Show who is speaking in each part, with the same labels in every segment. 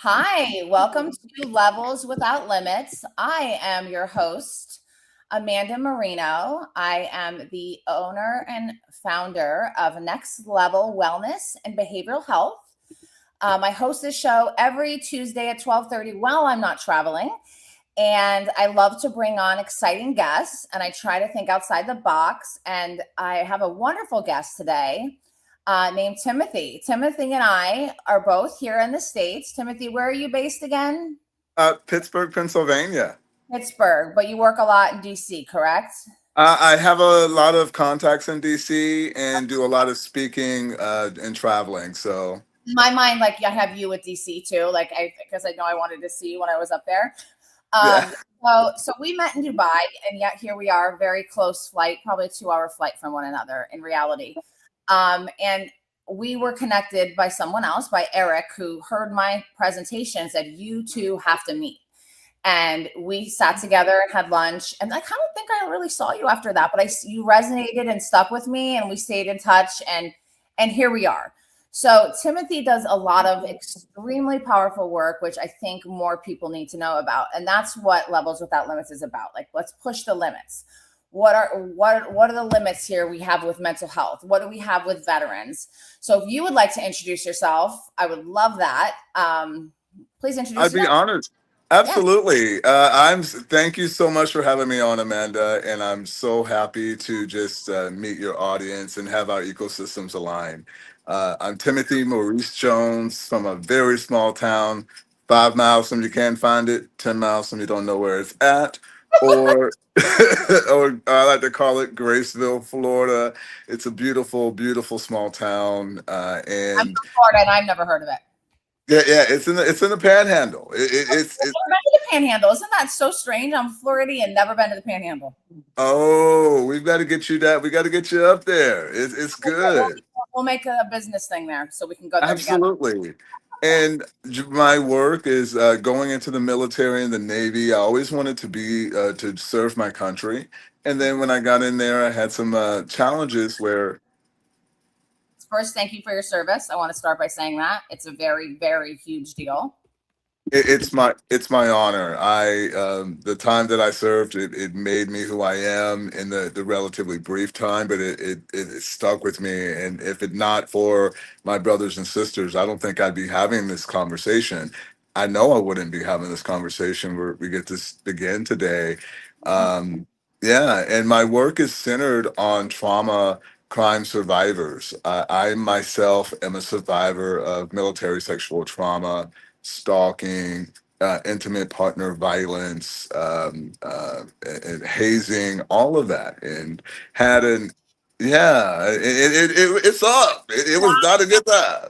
Speaker 1: Hi, welcome to Levels Without Limits. I am your host, Amanda Marino. I am the owner and founder of Next Level Wellness and Behavioral Health. I host this show every Tuesday at 12:30 while I'm not traveling. And I love to bring on exciting guests, and I try to think outside the box. And I have a wonderful guest today named Timothy. Timothy and I are both here in the States. Timothy, where are you based again?
Speaker 2: Pittsburgh, Pennsylvania.
Speaker 1: Pittsburgh, but you work a lot in DC, correct?
Speaker 2: I have a lot of contacts in DC and do a lot of speaking and traveling. So,
Speaker 1: In my mind, like I have you at DC too, because I know I wanted to see you when I was up there.
Speaker 2: yeah.
Speaker 1: So we met in Dubai, and yet here we are, very close flight, probably a 2-hour flight from one another in reality. And we were connected by someone else, by Eric, who heard my presentation and said, you two have to meet. And we sat together and had lunch. And I kind of think I really saw you after that, but you resonated and stuck with me, and we stayed in touch, and here we are. So Timothy does a lot of extremely powerful work, which I think more people need to know about. And that's what Levels Without Limits is about. Like, let's push the limits. What are the limits here we have with mental health? What do we have with veterans? So if you would like to introduce yourself, I would love that. Please introduce
Speaker 2: I'd be
Speaker 1: yourself.
Speaker 2: honored. Absolutely. Thank you so much for having me on, Amanda. And I'm so happy to just meet your audience and have our ecosystems align. I'm Timothy Maurice Jones from a very small town, 5 miles from you can't find it, 10 miles from you don't know where it's at, or or I like to call it Graceville, Florida. It's a beautiful, beautiful small town,
Speaker 1: I'm
Speaker 2: and
Speaker 1: from Florida, and I've never heard of it.
Speaker 2: yeah, it's in the Panhandle.
Speaker 1: I've never been to the Panhandle. Isn't that so strange? I'm Floridian and never been to the Panhandle.
Speaker 2: Oh, we've got to get you that. We got to get you up there. It's
Speaker 1: We'll,
Speaker 2: good.
Speaker 1: we'll make a business thing there so we can go there together.
Speaker 2: Absolutely. And my work is going into the military and the Navy. I always wanted to be to serve my country. And then when I got in there, I had some challenges where
Speaker 1: First, thank you for your service. I want to start by saying that it's a very, very huge deal.
Speaker 2: it's my honor. The time that I served, it made me who I am in the relatively brief time, but it stuck with me. And if it not for my brothers and sisters, I don't think I'd be having this conversation. I know I wouldn't be having this conversation where we get to begin today. Um, yeah, and my work is centered on trauma crime survivors. I myself am a survivor of military sexual trauma, stalking, intimate partner violence, and hazing, all of that, and had an yeah, it's up. It was not a good time.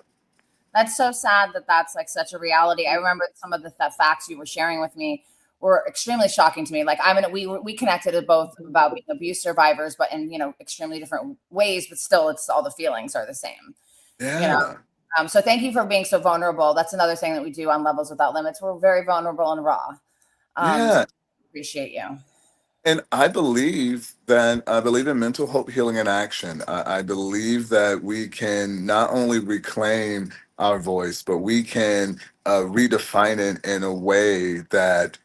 Speaker 1: That's so sad that that's like such a reality. I remember some of the facts you were sharing with me were extremely shocking to me. Like we connected both about being abuse survivors, but in extremely different ways. But still, it's all the feelings are the same. You know.
Speaker 2: Yeah,
Speaker 1: So thank you for being so vulnerable. That's another thing that we do on Levels Without Limits. We're very vulnerable and raw. So
Speaker 2: yeah.
Speaker 1: appreciate you.
Speaker 2: And I believe in mental hope, healing, and action. I believe that we can not only reclaim our voice, but we can redefine it in a way that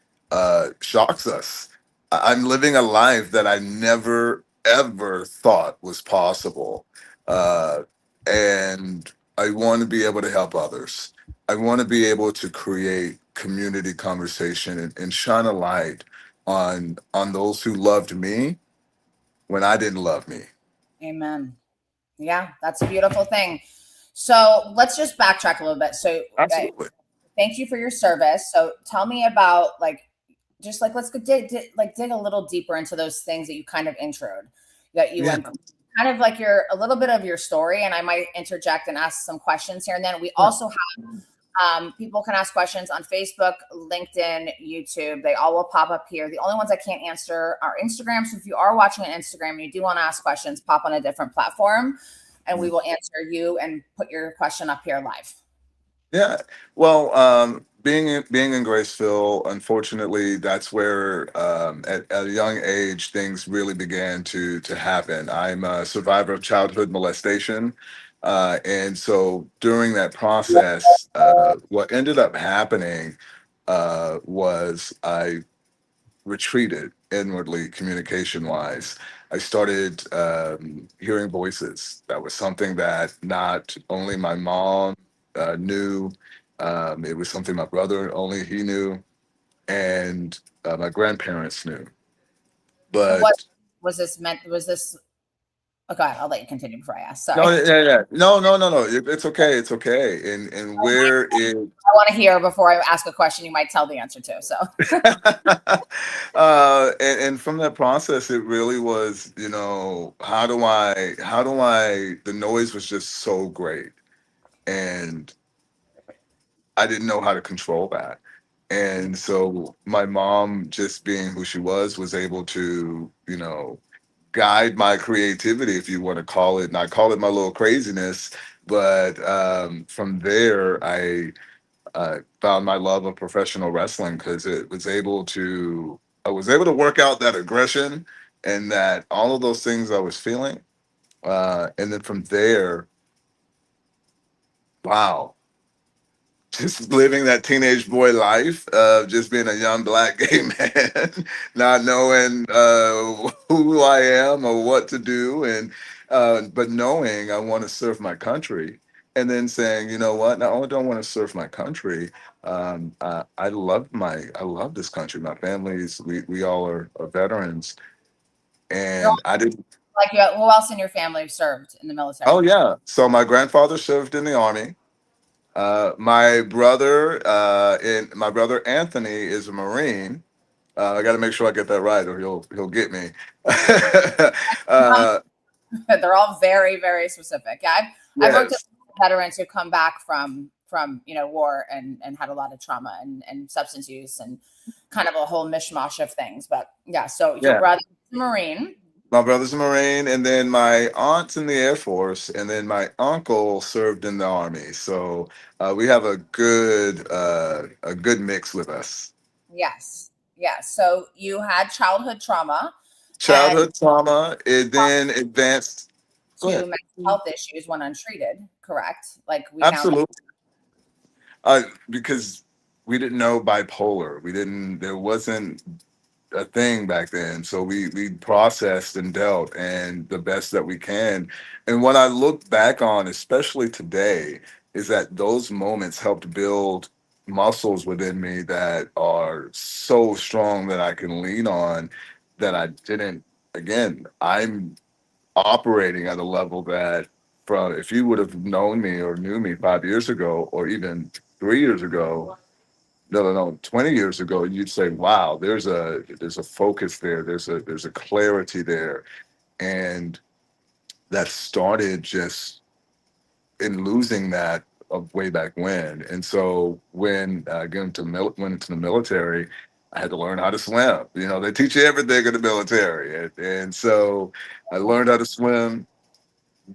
Speaker 2: shocks us. I'm living a life that I never ever thought was possible, uh, and I want to be able to help others. I want to be able to create community conversation and shine a light on those who loved me when I didn't love me.
Speaker 1: Amen. Yeah, that's a beautiful thing. So let's just backtrack a little bit. So
Speaker 2: Absolutely.
Speaker 1: thank you for your service. So tell me about let's go dig a little deeper into those things that you kind of introed that you
Speaker 2: Yeah.
Speaker 1: went kind of like a little bit of your story, and I might interject and ask some questions here and then. We
Speaker 2: Yeah.
Speaker 1: also have people can ask questions on Facebook, LinkedIn, YouTube. They all will pop up here. The only ones I can't answer are Instagram. So if you are watching on Instagram and you do want to ask questions, pop on a different platform and we will answer you and put your question up here live.
Speaker 2: Yeah. Well, being in Graceville, unfortunately, that's where at a young age things really began to happen. I'm a survivor of childhood molestation. And so during that process, what ended up happening was I retreated inwardly, communication wise. I started hearing voices. That was something that not only my mom knew, it was something my brother, only he knew, and my grandparents knew.
Speaker 1: And what
Speaker 2: But
Speaker 1: was this meant? Was this, oh God, I'll let you continue before I ask.
Speaker 2: no,
Speaker 1: Sorry.
Speaker 2: yeah, yeah. No, no, no, no. It's okay. It's okay. And where it
Speaker 1: I want to hear before I ask a question you might tell the answer to. So
Speaker 2: and from that process, it really was, you know, the noise was just so great. And I didn't know how to control that. And so my mom, just being who she was able to, you know, guide my creativity, if you want to call it, and I call it my little craziness. But from there, I found my love of professional wrestling because I was able to work out that aggression and that all of those things I was feeling. And then from there, wow, just living that teenage boy life of just being a young black gay man, not knowing who I am or what to do, and but knowing I want to serve my country, and then saying, you know what, not only do I want to serve my country, I love this country. My family's we all are veterans,
Speaker 1: you're
Speaker 2: and I did.
Speaker 1: like, you, who else in your family served in the
Speaker 2: Oh
Speaker 1: military?
Speaker 2: yeah, so my grandfather served in the army. My brother Anthony is a Marine. I got to make sure I get that right, or he'll get me. uh,
Speaker 1: They're all very, very specific. Yeah, I've worked with
Speaker 2: yes,
Speaker 1: veterans who come back from war and had a lot of trauma and substance use and kind of a whole mishmash of things. But yeah, so your
Speaker 2: yeah.
Speaker 1: brother's a Marine.
Speaker 2: My brother's a Marine, and then my aunt's in the Air Force, and then my uncle served in the Army. So we have a good mix with us.
Speaker 1: Yes, yes. So you had childhood trauma and
Speaker 2: Childhood trauma, it then advanced. Go
Speaker 1: to
Speaker 2: ahead.
Speaker 1: mental health issues when untreated. Correct. Like we now know.
Speaker 2: Absolutely. Because we didn't know bipolar. We didn't. There wasn't a thing back then. So we processed and dealt and the best that we can. And what I look back on, especially today, is that those moments helped build muscles within me that are so strong that I can lean on that I didn't. Again, I'm operating at a level that from if you would have known me or knew me 5 years ago or even 3 years ago, no, 20 years ago, you'd say, wow, there's a focus there, there's a clarity there. And that started just in losing that of way back when. And so when I went into the military, I had to learn how to swim. You know, they teach you everything in the military. And so I learned how to swim,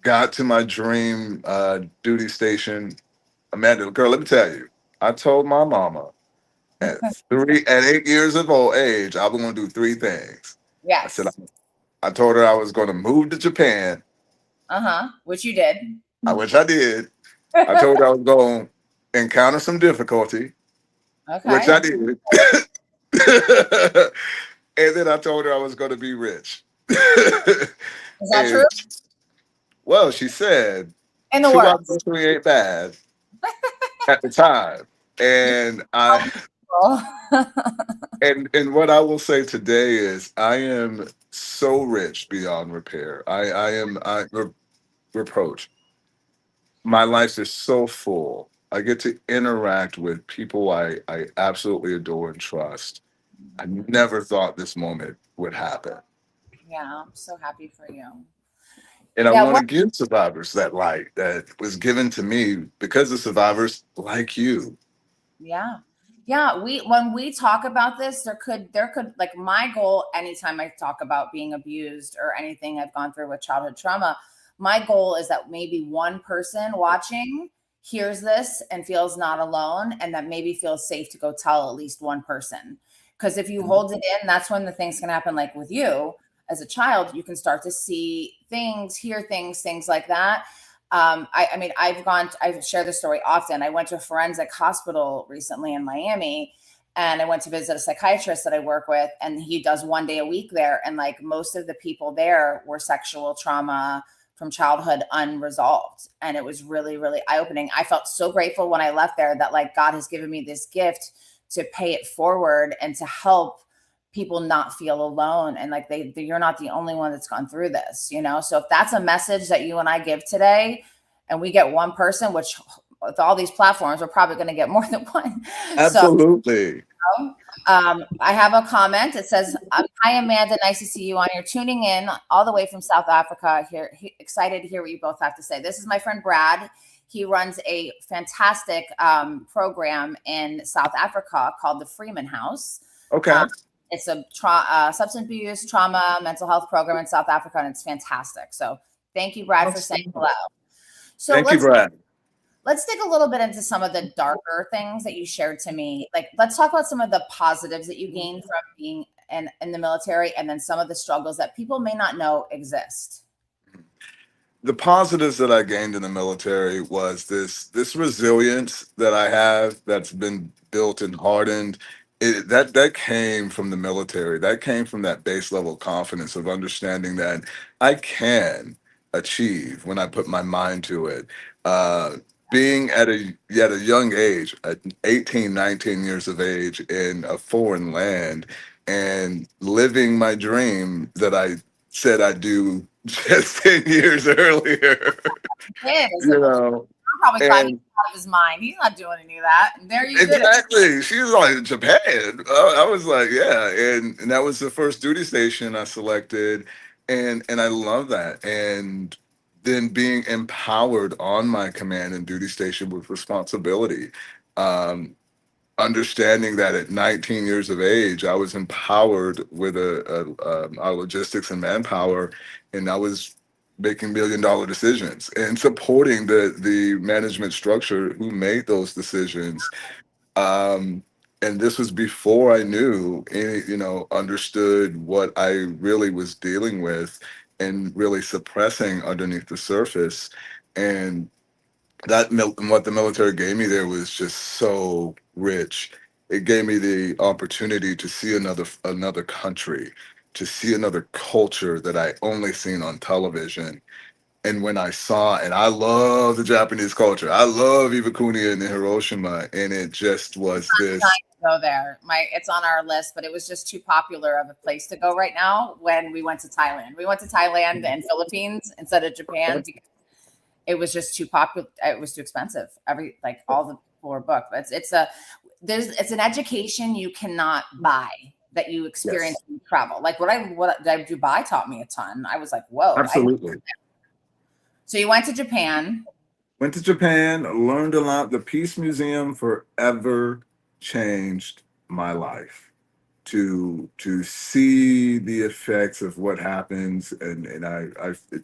Speaker 2: got to my dream duty station. Amanda, girl, let me tell you, I told my mama at 8 years of old age, I was going to do three things. I said,
Speaker 1: Yes.
Speaker 2: I told her I was going to move to Japan.
Speaker 1: Uh-huh. Which you did.
Speaker 2: I wish I did. I told her I was going to encounter some difficulty, which
Speaker 1: Okay.
Speaker 2: I did. And then I told her I was going to be rich.
Speaker 1: Is that true?
Speaker 2: And well, she said
Speaker 1: In the
Speaker 2: two out of
Speaker 1: works.
Speaker 2: three ain't bad at the time.
Speaker 1: You
Speaker 2: And and what I will say today is I am so rich beyond repair. Reproach. My life is so full. I get to interact with people I absolutely adore and trust. I never thought this moment would happen.
Speaker 1: Yeah, I'm so happy for you.
Speaker 2: And I
Speaker 1: Yeah,
Speaker 2: want to
Speaker 1: what
Speaker 2: give survivors that light that was given to me because of survivors like you.
Speaker 1: yeah. Yeah, we when we talk about this, there could like my goal anytime I talk about being abused or anything I've gone through with childhood trauma, my goal is that maybe one person watching hears this and feels not alone and that maybe feels safe to go tell at least one person. Because if you hold it in, that's when the things can happen like with you as a child, you can start to see things, hear things, things like that. I mean, I've shared this story often. I went to a forensic hospital recently in Miami, and I went to visit a psychiatrist that I work with, and he does 1 day a week there. And like most of the people there were sexual trauma from childhood unresolved. And it was really, really eye-opening. I felt so grateful when I left there that like God has given me this gift to pay it forward and to help people not feel alone. And like you're not the only one that's gone through this, you know? So if that's a message that you and I give today, and we get one person, which with all these platforms, we're probably going to get more than one.
Speaker 2: Absolutely.
Speaker 1: So, I have a comment. It says, "Hi Amanda, nice to see you on. You're tuning in all the way from South Africa. Excited to hear what you both have to say." This is my friend Brad. He runs a fantastic program in South Africa called the Freeman House.
Speaker 2: Okay.
Speaker 1: It's a substance abuse, trauma, mental health program in South Africa, and it's fantastic. So thank you, Brad, for saying hello. So
Speaker 2: thank you, Brad.
Speaker 1: Let's dig a little bit into some of the darker things that you shared to me. Like, let's talk about some of the positives that you gained from being in the military, and then some of the struggles that people may not know exist.
Speaker 2: The positives that I gained in the military was this resilience that I have that's been built and hardened. That came from the military. That came from that base level confidence of understanding that I can achieve when I put my mind to it. Being at a young age, at 18, 19 years of age in a foreign land and living my dream that I said I'd do just 10 years earlier. You know,
Speaker 1: Probably
Speaker 2: and
Speaker 1: out of his mind. He's not doing any of that. And there you go.
Speaker 2: exactly. She was like, Japan. I was like, yeah. And that was the first duty station I selected. And I love that. And then being empowered on my command and duty station with responsibility. Understanding that at 19 years of age, I was empowered with our logistics and manpower, and I was making $1 million decisions and supporting the management structure who made those decisions. And this was before I knew any, understood what I really was dealing with and really suppressing underneath the surface. And what the military gave me there was just so rich. It gave me the opportunity to see another country, to see another culture that I only seen on television. And when I saw, and I love the Japanese culture, I love Iwakuni and Hiroshima, and it just was this.
Speaker 1: Go there. It's on our list, but it was just too popular of a place to go right now. When we went to Thailand, and Philippines instead of Japan because it was just too popular. It was too expensive. All the people were booked. But it's an education you cannot buy that you experience when you travel. Like what Dubai taught me a ton. I was like, whoa.
Speaker 2: Absolutely.
Speaker 1: So you went to Japan.
Speaker 2: Went to Japan, learned a lot. The Peace Museum forever changed my life. To see the effects of what happens, and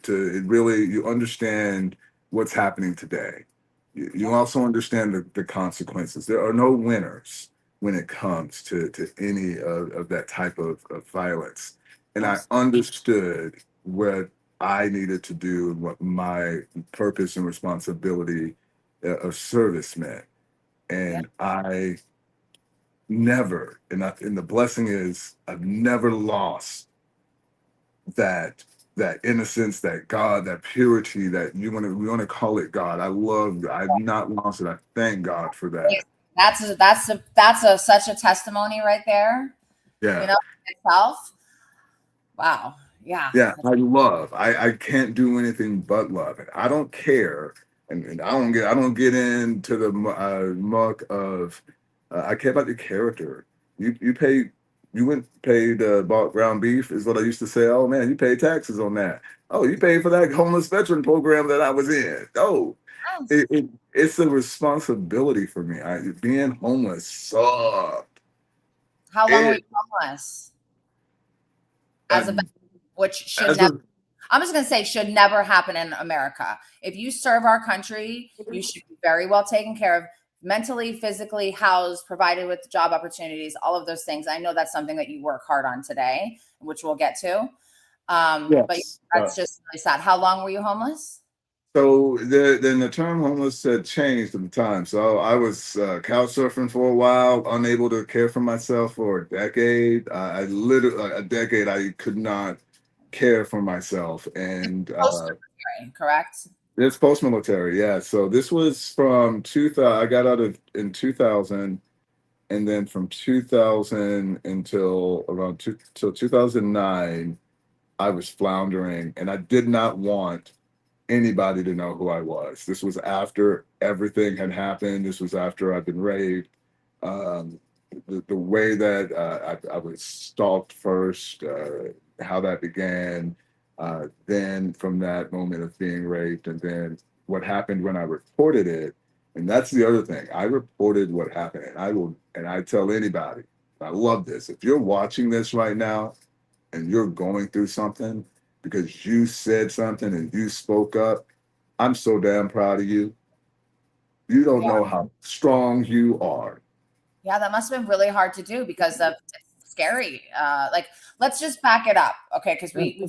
Speaker 2: you understand what's happening today. You also understand the consequences. There are no winners when it comes to any of that type of violence. And I understood what I needed to do, what my purpose and responsibility of service meant. And I never, and the blessing is I've never lost that innocence, that God, that purity, that we want to call it God. I've not lost it. I thank God for that.
Speaker 1: That's such a testimony right there.
Speaker 2: Yeah.
Speaker 1: Itself. Wow. Yeah.
Speaker 2: Yeah. I can't do anything but love it. I don't care. And I don't get into the muck of, I care about the character. You bought ground beef is what I used to say. Oh man, you paid taxes on that. Oh, you paid for that homeless veteran program that I was in. Oh, it's a responsibility for me. Being homeless sucked.
Speaker 1: How long were you homeless? Which should never. I'm just going to say should never happen in America. If you serve our country, you should be very well taken care of, mentally, physically, housed, provided with job opportunities, all of those things. I know that's something that you work hard on today, which we'll get to. But that's just really sad. How long were you homeless?
Speaker 2: So then the term homeless had changed at the time. So I was couch surfing for a while, unable to care for myself for a decade. I literally a decade I could not care for myself, and
Speaker 1: Post-military, correct?
Speaker 2: it's post military. Yeah. So this was from 2000. I got out of in 2000, and then from 2000 until around till 2009, I was floundering, and I did not want anybody to know who I was. This was after everything had happened. This was after I'd been raped. Um, the way that I was stalked first, how that began, then from that moment of being raped, and then what happened when I reported it. And that's the other thing. I reported what happened, and I tell anybody, I love this. If you're watching this right now and you're going through something because you said something and you spoke up, I'm so damn proud of you. You don't
Speaker 1: Yeah.
Speaker 2: know how strong you are.
Speaker 1: Yeah, that must have been really hard to do because of it's scary. Like, let's just back it up, okay? Because we've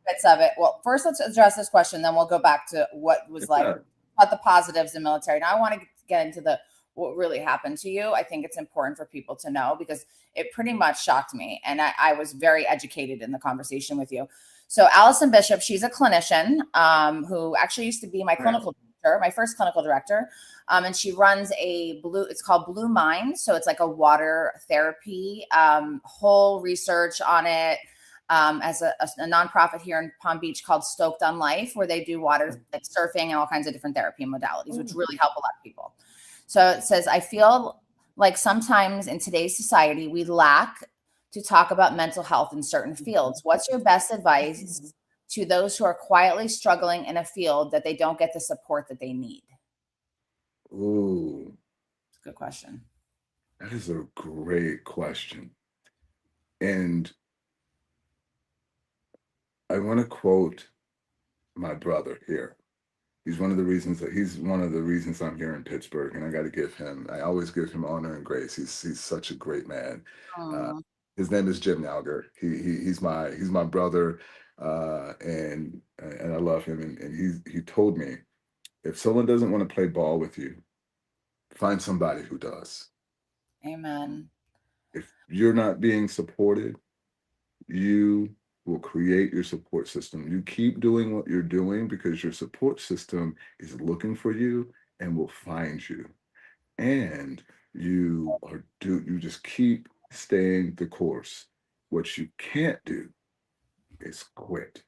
Speaker 1: bits of it. Well, first let's address this question, then we'll go back to what was like
Speaker 2: Yeah.
Speaker 1: about the positives in military. Now I want to get into the what really happened to you. I think it's important for people to know because it pretty much shocked me, and I was very educated in the conversation with you. So Allison Bishop, she's a clinician who actually used to be my clinical director, my first clinical director. And she runs it's called Blue Mind. So it's like a water therapy, whole research on it, as a nonprofit here in Palm Beach called Stoked on Life, where they do water, like surfing and all kinds of different therapy modalities, which really help a lot of people. So it says, I feel like sometimes in today's society, we lack to talk about mental health in certain fields. What's your best advice to those who are quietly struggling in a field that they don't get the support that they need?
Speaker 2: Ooh,
Speaker 1: Good question.
Speaker 2: that is a great question. And I want to quote my brother here. He's one of the reasons I'm here in Pittsburgh, and I got to give him. I always give him honor and grace. He's such a great man. Uh,
Speaker 1: Mm,
Speaker 2: his name is Jim Nalger. He's my brother, and I love him. And he told me, if someone doesn't want to play ball with you, find somebody who does.
Speaker 1: amen.
Speaker 2: If you're not being supported, you will create your support system. You keep doing what you're doing because your support system is looking for you and will find you. And you just keep staying the course. What you can't do is quit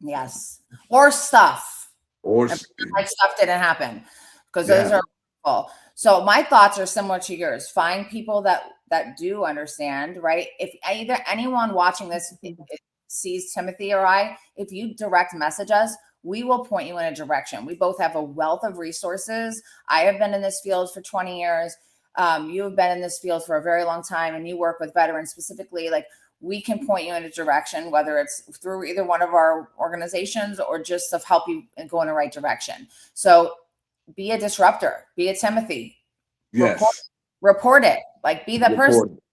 Speaker 1: Yes. Or stuff.
Speaker 2: or
Speaker 1: And like stuff didn't happen because those
Speaker 2: yeah.
Speaker 1: are awful. So my thoughts are similar to yours. Find people that do understand, right? If either anyone watching this sees Timothy or I, if you direct message us, we will point you in a direction. We both have a wealth of resources. I have been in this field for 20 years. You have been in this field for a very long time, and you work with veterans specifically. Like, we can point you in a direction, whether it's through either one of our organizations or just to help you go in the right direction. So be a disruptor, be a Timothy, report,
Speaker 2: Yes.
Speaker 1: report it, like be the person,
Speaker 2: Report it.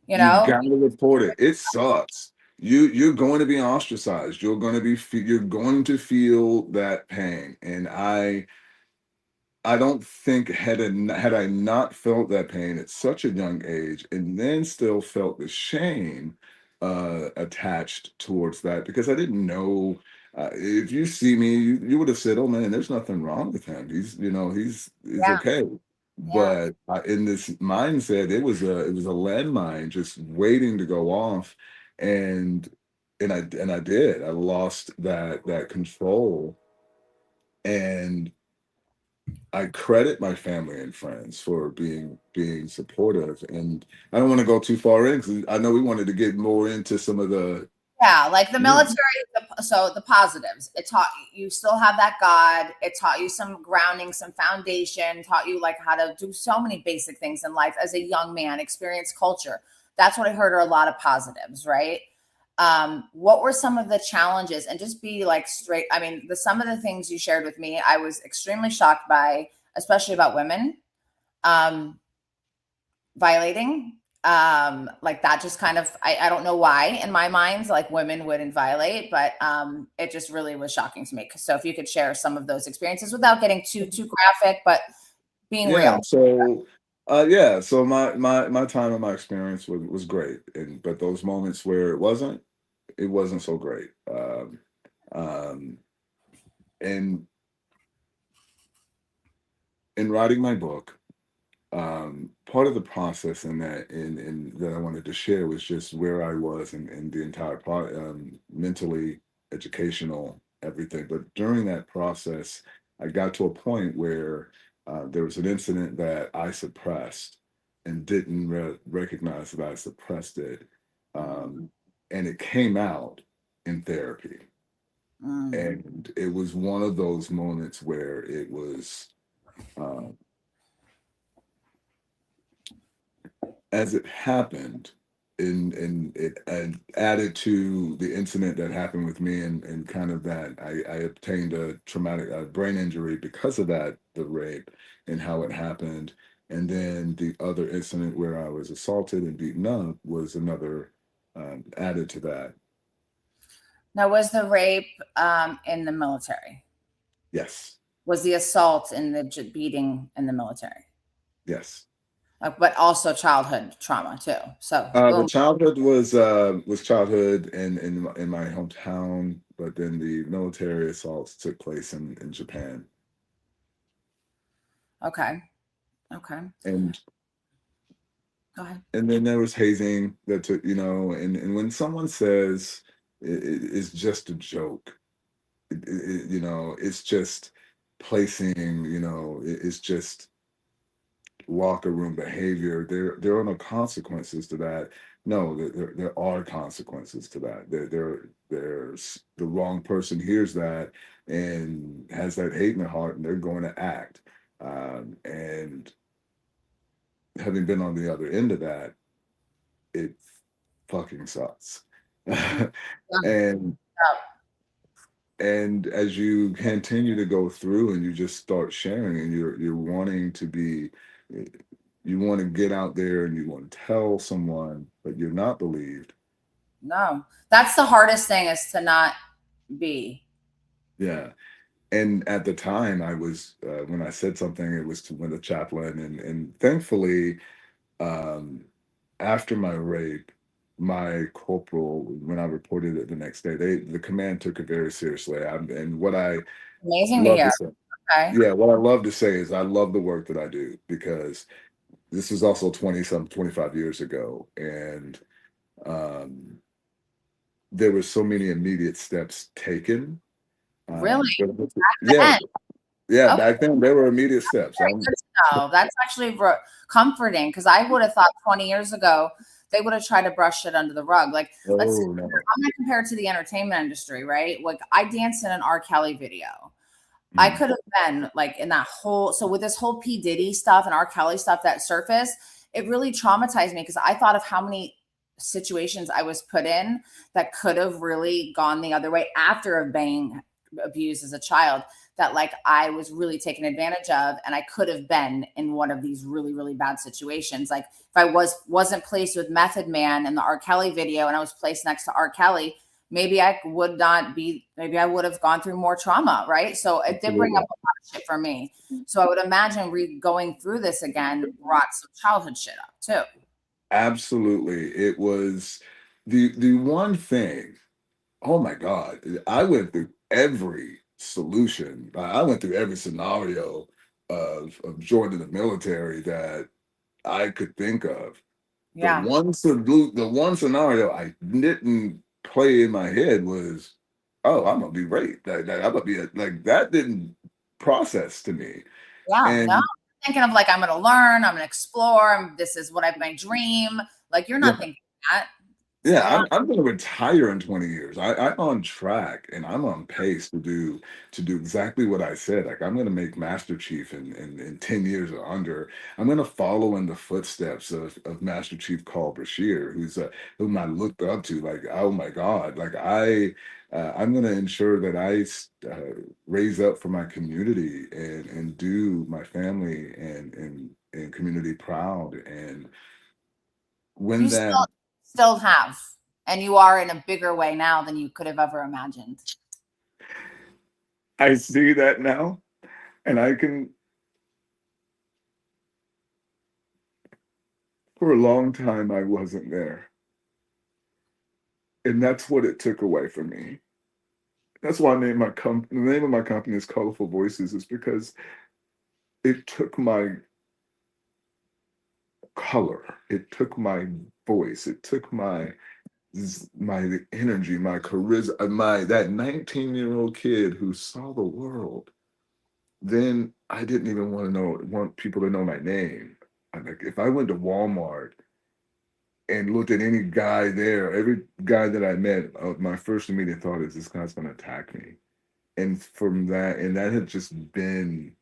Speaker 1: you
Speaker 2: You
Speaker 1: know?
Speaker 2: gotta report it. It sucks. You're going to be ostracized. You're going to feel that pain. And I don't think had I not felt that pain at such a young age and then still felt the shame attached towards that because I didn't know. If you see me, you would have said, "Oh man, there's nothing wrong with him. He's
Speaker 1: Yeah,
Speaker 2: okay."
Speaker 1: yeah,
Speaker 2: But in this mindset, it was a landmine just waiting to go off, and I did. I lost that control, and I credit my family and friends for being supportive. And I don't want to go too far in because I know we wanted to get more into some of the.
Speaker 1: yeah. Like the
Speaker 2: Yeah.
Speaker 1: military. So the positives, it taught you still have that God. It taught you some grounding, some foundation. Taught you like how to do so many basic things in life as a young man. Experience culture. That's what I heard are a lot of positives, right? What were some of the challenges? And just be like straight. I mean, some of the things you shared with me, I was extremely shocked by, especially about women um, violating. Like that just kind of, I don't know why in my mind, like women wouldn't violate, but it just really was shocking to me. So if you could share some of those experiences without getting too graphic, but being
Speaker 2: Yeah.
Speaker 1: real.
Speaker 2: So, yeah. So my time and my experience was great, but those moments where it wasn't so great. Um, and in writing my book, part of the process in that I wanted to share was just where I was in the entire mentally, educational, everything. But during that process, I got to a point where there was an incident that I suppressed and didn't recognize that I suppressed it, um, and it came out in therapy.
Speaker 1: Mm.
Speaker 2: And it was one of those moments where it was. Um, as it happened, and it added to the incident that happened with me, and kind of that I obtained a traumatic brain injury because of that, the rape and how it happened. And then the other incident where I was assaulted and beaten up was another added to that.
Speaker 1: Now, was the rape in the military?
Speaker 2: Yes,
Speaker 1: Was the assault and the beating in the military?
Speaker 2: yes.
Speaker 1: But also childhood trauma too. So
Speaker 2: The
Speaker 1: boom.
Speaker 2: childhood was childhood in my hometown, but then the military assaults took place in Japan.
Speaker 1: Okay. Okay.
Speaker 2: And
Speaker 1: Go ahead.
Speaker 2: then there was hazing that took, and when someone says it's just a joke, it's just placing, it's just locker room behavior. There are no consequences to that. No, there are consequences to that. There's the wrong person hears that and has that hate in their heart, and they're going to act. And having been on the other end of that, it fucking sucks.
Speaker 1: Yeah.
Speaker 2: and and as you continue to go through and you just start sharing and you're wanting to be, you want to get out there and you want to tell someone, but you're not believed.
Speaker 1: No, that's the hardest thing is to not be.
Speaker 2: Yeah. And at the time I was, when I said something, it was to with a chaplain, and thankfully, um, after my rape, my corporal, when I reported it the next day, the command took it very seriously. And what I
Speaker 1: Amazing to
Speaker 2: love
Speaker 1: hear.
Speaker 2: to say,
Speaker 1: Okay.
Speaker 2: yeah, what I love to say is I love the work that I do, because this was also 25 years ago. And um, there were so many immediate steps taken.
Speaker 1: Really?
Speaker 2: Yeah,
Speaker 1: Then.
Speaker 2: yeah,
Speaker 1: Okay.
Speaker 2: back then there were immediate steps.
Speaker 1: Very good to know. That's actually comforting because I would have thought 20 years ago they would have tried to brush it under the rug. Like, let's
Speaker 2: Oh, no.
Speaker 1: I'm gonna compare it to the entertainment industry, right? Like I danced in an R. Kelly video. I
Speaker 2: Mm,
Speaker 1: could have been like in that whole so with this whole P. Diddy stuff and R. Kelly stuff that surfaced, it really traumatized me because I thought of how many situations I was put in that could have really gone the other way after being abused as a child, that like I was really taken advantage of and I could have been in one of these really, really bad situations. Like if I wasn't placed with Method Man in the R. Kelly video and I was placed next to R. Kelly, maybe I would not be, maybe I would have gone through more trauma, right? So it did bring up
Speaker 2: absolutely.
Speaker 1: a lot of shit for me. So I would imagine going through this again brought some childhood shit up too.
Speaker 2: Absolutely. It was the one thing. Oh my God. I went through every solution. I went through every scenario of joining the military that I could think of.
Speaker 1: Yeah.
Speaker 2: The one scenario I didn't play in my head was, oh, I'm gonna be raped. I'm gonna be like that didn't process to me.
Speaker 1: Yeah. No,
Speaker 2: And
Speaker 1: thinking of like, I'm going to learn, I'm going to explore. This is what I've my dream. Like you're not
Speaker 2: yeah,
Speaker 1: thinking that. So
Speaker 2: yeah,
Speaker 1: you're not.
Speaker 2: I'm going to retire in 20 years. I'm on track and I'm on pace to do exactly what I said. Like I'm going to make Master Chief in 10 years or under. I'm going to follow in the footsteps of Master Chief Carl Bashir, whom I looked up to. Like, oh my God, like I'm going to ensure that raise up for my community and do my family and community proud. And when that
Speaker 1: still have, and you are in a bigger way now than you could have ever imagined.
Speaker 2: I see that now, and I can, for a long time, I wasn't there. And that's what it took away from me. That's why I named my company, the name of my company is Colorful Voices, is because it took my color, it took my voice, it took my energy, my charisma, that 19-year-old kid who saw the world. Then I didn't even want people to know my name. Like, if I went to Walmart and looked at any guy there, every guy that I met, my first immediate thought is, this guy's going to attack me. And that had just been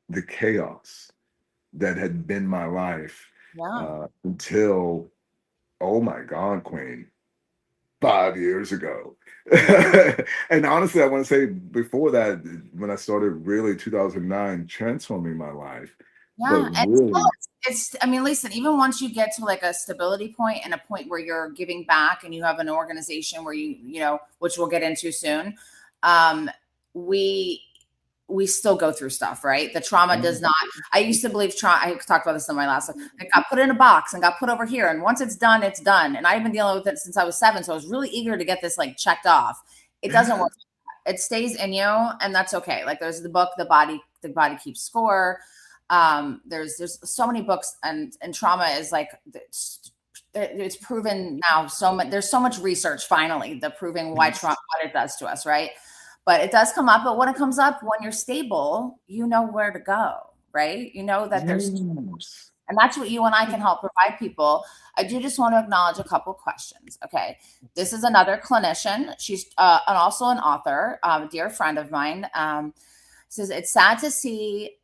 Speaker 2: the chaos that had been my life until, oh my God, Queen, 5 years ago. And honestly, I want to say before that, when I started really 2009 transforming my life.
Speaker 1: Yeah.
Speaker 2: But really,
Speaker 1: I mean, listen, even once you get to like a stability point and a point where you're giving back and you have an organization where you know, which we'll get into soon, we still go through stuff, right? The trauma does not, I used to believe I talked about this in my last one. It got put in a box and got put over here. And once it's done, it's done. And I've been dealing with it since I was 7. So I was really eager to get this like checked off. It doesn't work. It stays in you, and that's okay. Like there's the book, The Body Keeps Score. There's so many books, and trauma is like, it's proven now so much. There's so much research finally that proving why trauma, what it does to us, right? But it does come up. But when it comes up, when you're stable, you know where to go, right? You know that there's, and that's what you and I can help provide people. I do just want to acknowledge a couple questions. Okay. This is another clinician. She's and also an author, a dear friend of mine. Says, it's sad to see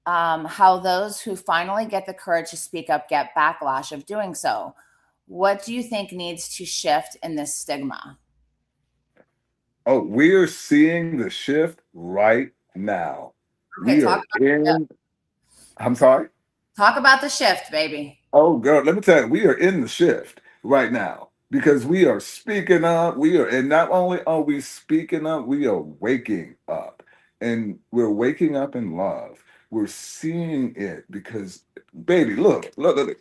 Speaker 1: how those who finally get the courage to speak up get backlash of doing so. What do you think needs to shift in this stigma?
Speaker 2: Oh, we're seeing the shift right now.
Speaker 1: Okay,
Speaker 2: I'm sorry?
Speaker 1: Talk about the shift, baby.
Speaker 2: Oh, girl, let me tell you, we are in the shift right now because we are speaking up. And not only are we speaking up, we are waking up. And we're waking up in love. We're seeing it because, baby, look. Do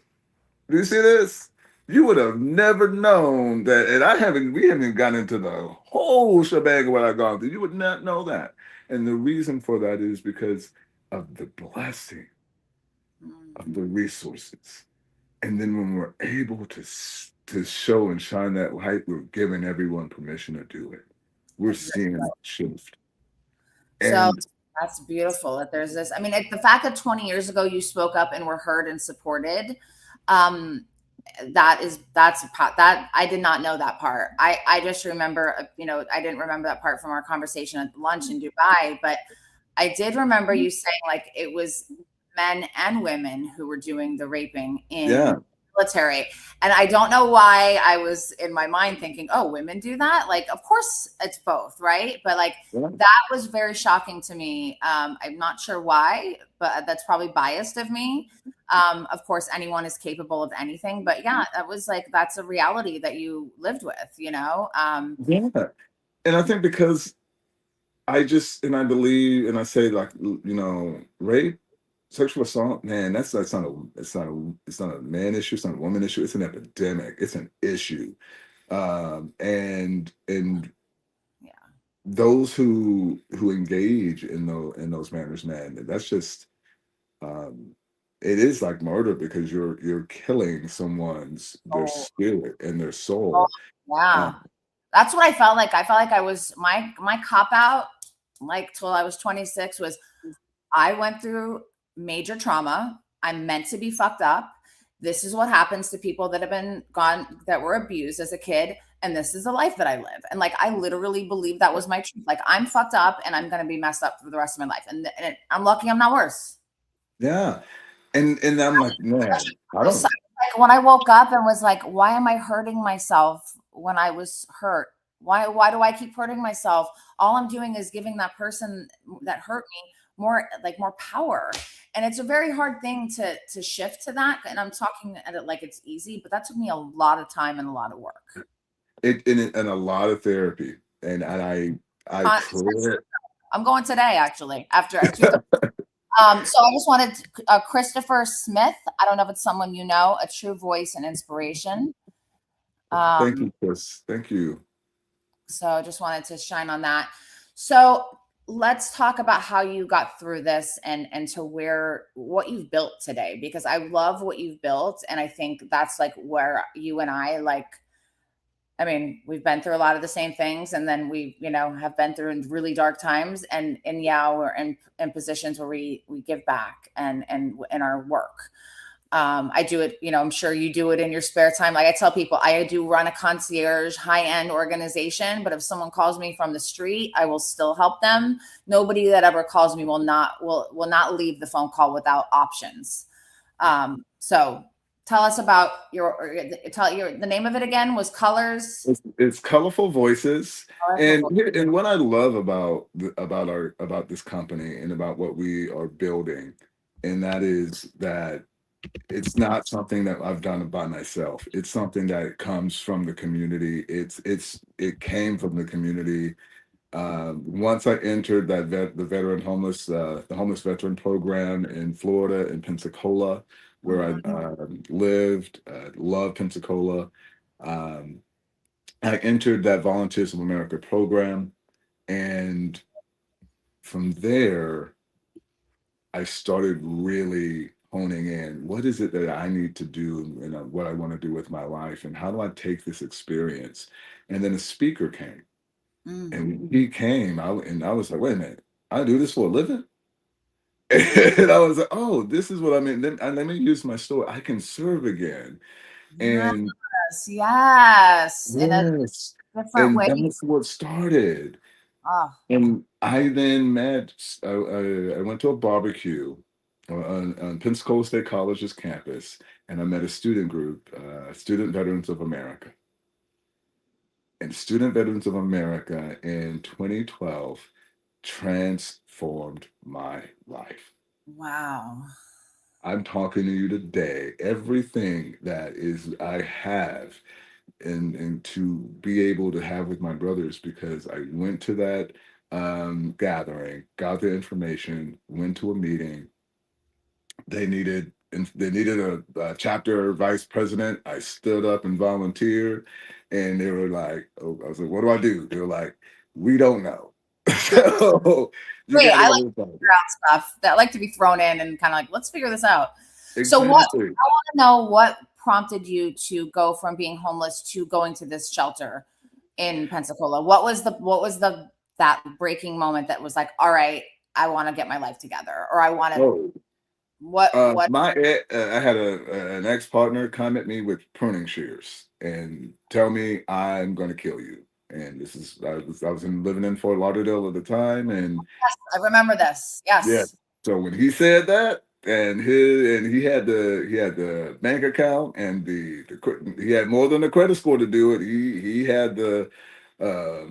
Speaker 2: you see this? You would have never known that, and we haven't even gotten into the whole shebang of what I've gone through. You would not know that. And the reason for that is because of the blessing of the resources. And then when we're able to show and shine that light, we're giving everyone permission to do it. We're seeing that shift.
Speaker 1: So that's beautiful that there's this. I mean, the fact that 20 years ago you spoke up and were heard and supported, that I did not know that part. I just remember, you know, I didn't remember that part from our conversation at lunch in Dubai, but I did remember you saying like it was men and women who were doing the raping in the military. And I don't know why I was in my mind thinking, oh, women do that? Like, of course it's both, right? But like that was very shocking to me. I'm not sure why, but that's probably biased of me. Of course, anyone is capable of anything, but yeah, that was like, that's a reality that you lived with, you know?
Speaker 2: And I think because I believe, and I say like, you know, rape, sexual assault, man, it's not a man issue, it's not a woman issue, it's an epidemic, it's an issue. And those who engage in those manners, man, that's just it is like murder because you're killing someone's their spirit and their soul.
Speaker 1: That's what I felt like. I felt like I was my cop out, like till I was 26, was I went through major trauma. I'm meant to be fucked up. This is what happens to people that have been that were abused as a kid. And this is the life that I live. And like, I literally believe that was my truth. Like, I'm fucked up and I'm going to be messed up for the rest of my life. And I'm lucky I'm not worse.
Speaker 2: Yeah. And I'm like, man, I don't.
Speaker 1: Like when I woke up and was like, why am I hurting myself when I was hurt? Why do I keep hurting myself? All I'm doing is giving that person that hurt me more power. And it's a very hard thing to shift to that. And I'm talking at it like it's easy, but that took me a lot of time and a lot of work.
Speaker 2: And a lot of therapy. And I
Speaker 1: Uh,
Speaker 2: pray.
Speaker 1: I'm going today, actually, after at 2:30. So I just wanted Christopher Smith. I don't know if it's someone you know, a true voice and inspiration.
Speaker 2: Thank
Speaker 1: Um,
Speaker 2: you, Chris. Thank you.
Speaker 1: so I just wanted to shine on that. So let's talk about how you got through this and to where what you've built today, because I love what you've built. And I think that's like where you and I like, I mean, we've been through a lot of the same things, and then we, have been through in really dark times, and yeah, we're in positions where we give back and in our work. I do it, I'm sure you do it in your spare time. Like I tell people, I do run a concierge high-end organization, but if someone calls me from the street, I will still help them. Nobody that ever calls me will not leave the phone call without options. So tell us about the name of it again was Colors.
Speaker 2: It's colorful voices,
Speaker 1: Colorful
Speaker 2: and what I love about this company and about what we are building, and that is that it's not something that I've done by myself. It's something that comes from the community. It came from the community. Once I entered the homeless veteran program in Florida, in Pensacola, where I lived, loved Pensacola. Um, I entered that Volunteers of America program, and from there, I started really honing in. What is it that I need to do, and what I want to do with my life, and how do I take this experience? And then a speaker came,
Speaker 1: Mm.
Speaker 2: and he came, and I was like, wait a minute, I do this for a living? And I was like, oh, this is what I mean. Let me use my story. I can serve again. And
Speaker 1: Yes, yes, in a
Speaker 2: yes,
Speaker 1: different
Speaker 2: and
Speaker 1: way.
Speaker 2: that's what started.
Speaker 1: Oh,
Speaker 2: And I then I went to a barbecue on Pensacola State College's campus, and I met a student group, Student Veterans of America. And Student Veterans of America in 2012 transformed my life.
Speaker 1: wow.
Speaker 2: I'm talking to you today. Everything that is I have and to be able to have with my brothers, because I went to that gathering, got the information, went to a meeting. They needed a chapter vice president. I stood up and volunteered, and they were like, oh, I was like, what do I do? They were like, we don't know. So you
Speaker 1: Great.
Speaker 2: got to
Speaker 1: I
Speaker 2: go
Speaker 1: like to
Speaker 2: with that.
Speaker 1: figure out stuff that like to be thrown in and kind of like, let's figure this out. So what I
Speaker 2: Exactly.
Speaker 1: want to know what prompted you to go from being homeless to going to this shelter in Pensacola? What was the that breaking moment that was like, all right, I want to get my life together, or I want to
Speaker 2: Oh,
Speaker 1: what
Speaker 2: I had an ex partner come at me with pruning shears and tell me I'm going to kill you. And I was living in Fort Lauderdale at the time, and
Speaker 1: yes, I remember this.
Speaker 2: yeah.
Speaker 1: Yes.
Speaker 2: So when he said that, and he had the bank account and he had more than the credit score to do it. He had the um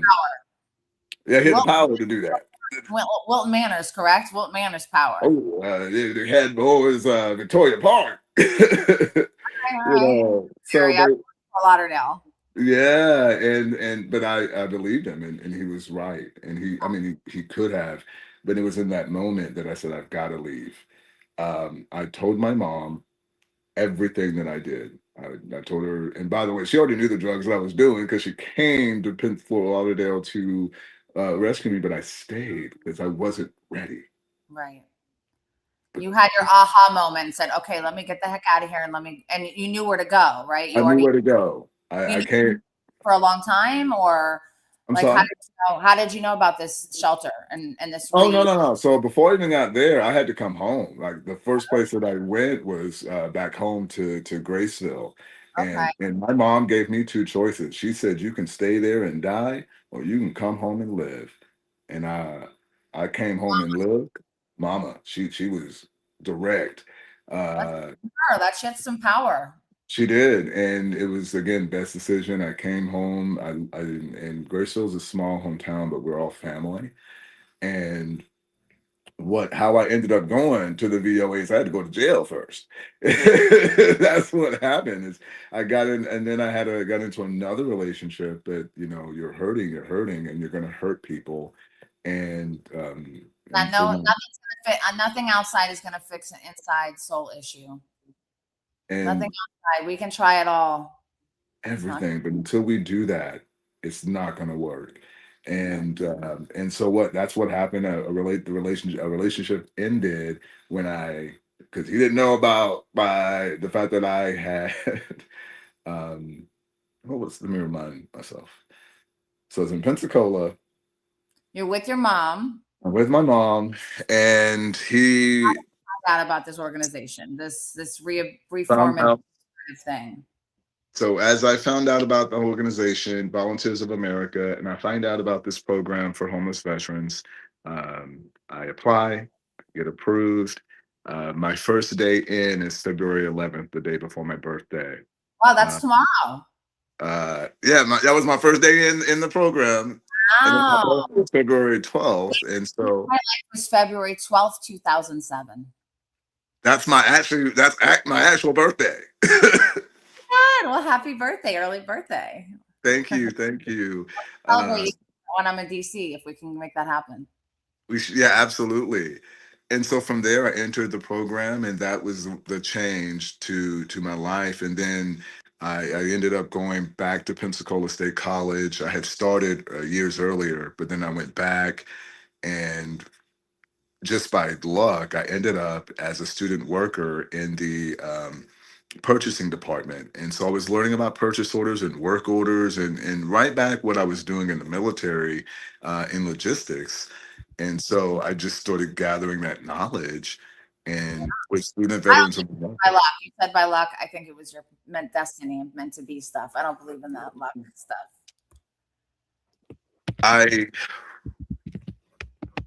Speaker 2: yeah, he had the
Speaker 1: Wil-
Speaker 2: power to do that.
Speaker 1: Wilton Manors, correct? Wilton Manors power.
Speaker 2: Oh, they had his Victoria Park.
Speaker 1: All right.
Speaker 2: So
Speaker 1: Area,
Speaker 2: but
Speaker 1: Fort Lauderdale.
Speaker 2: yeah, but I believed him, and he was right. And I mean he could have, but it was in that moment that I said, I've got to leave. I told my mom everything that I did. I told her, and by the way, she already knew the drugs that I was doing because she came to Fort Lauderdale to rescue me, but I stayed because I wasn't ready.
Speaker 1: Right. You had your aha moment and said, okay, let me get the heck out of here, and you knew where to go, right?
Speaker 2: I knew where to go.
Speaker 1: You
Speaker 2: I
Speaker 1: knew
Speaker 2: can't.
Speaker 1: for a long time, or
Speaker 2: I'm
Speaker 1: like
Speaker 2: sorry.
Speaker 1: how did you know about this shelter and this
Speaker 2: Oh, no, no, no. So before I even got there, I had to come home. Like the first place that I went was back home to Graceville.
Speaker 1: okay,
Speaker 2: And my mom gave me two choices. She said, you can stay there and die, or you can come home and live. And I came home and lived. Mama, she was direct.
Speaker 1: that's
Speaker 2: Uh,
Speaker 1: her. That shifts some power.
Speaker 2: she did, and it was again best decision. I came home. And Graceville is a small hometown, but we're all family. And how I ended up going to the VOAs, I had to go to jail first. That's what happened. Is I got in, and then got into another relationship. But you're hurting, and you're going to hurt people, and
Speaker 1: And
Speaker 2: for
Speaker 1: no,
Speaker 2: my
Speaker 1: nothing's gonna fit. Nothing outside is gonna fix an inside soul issue. Nothing
Speaker 2: and
Speaker 1: outside. We can try it all. It's not.
Speaker 2: everything. But until we do that, it's not going to work. And so that's what happened. A relationship ended when because he didn't know about the fact that I had um let me remind myself. So it's in Pensacola.
Speaker 1: You're with your mom.
Speaker 2: I'm with my mom, and he
Speaker 1: Found out about this organization, this
Speaker 2: found
Speaker 1: reform
Speaker 2: out.
Speaker 1: thing.
Speaker 2: So as I found out about the organization, Volunteers of America, and I find out about this program for homeless veterans, I apply, get approved. My first day in is February 11th, the day before my birthday.
Speaker 1: Wow, that's
Speaker 2: Uh,
Speaker 1: tomorrow.
Speaker 2: yeah, that was my first day in the program, and then my
Speaker 1: Wow.
Speaker 2: birthday was February 12th, and so
Speaker 1: It was February 12th, 2007.
Speaker 2: my actual birthday.
Speaker 1: God, well, happy birthday, early birthday.
Speaker 2: Thank you, thank you. Uh,
Speaker 1: Celebrate when I'm in DC if we can make that happen.
Speaker 2: Yeah, absolutely. And so from there, I entered the program, and that was the change to my life. And then I ended up going back to Pensacola State College. I had started years earlier, but then I went back, and just by luck, I ended up as a student worker in the purchasing department. And so I was learning about purchase orders and work orders, and right back what I was doing in the military in logistics. And so I just started gathering that knowledge and with student
Speaker 1: I don't
Speaker 2: veterans.
Speaker 1: think by luck. You said by luck. I think it was your meant destiny and meant to be stuff. I don't believe in that luck stuff.
Speaker 2: I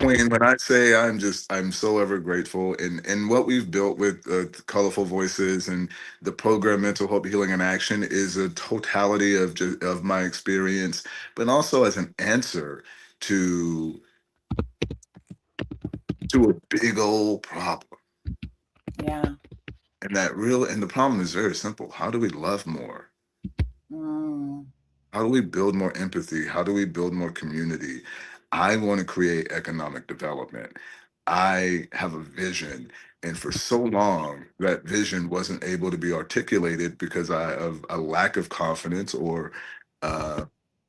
Speaker 2: when I say I'm so ever grateful, and what we've built with Colorful Voices and the program Mental Hope Healing in Action is a totality of my experience, but also as an answer to a big old problem.
Speaker 1: Yeah.
Speaker 2: And the problem is very simple. How do we love more?
Speaker 1: Mm.
Speaker 2: How do we build more empathy? How do we build more community? I want to create economic development. I have a vision. And for so long, that vision wasn't able to be articulated because of a lack of confidence or uh,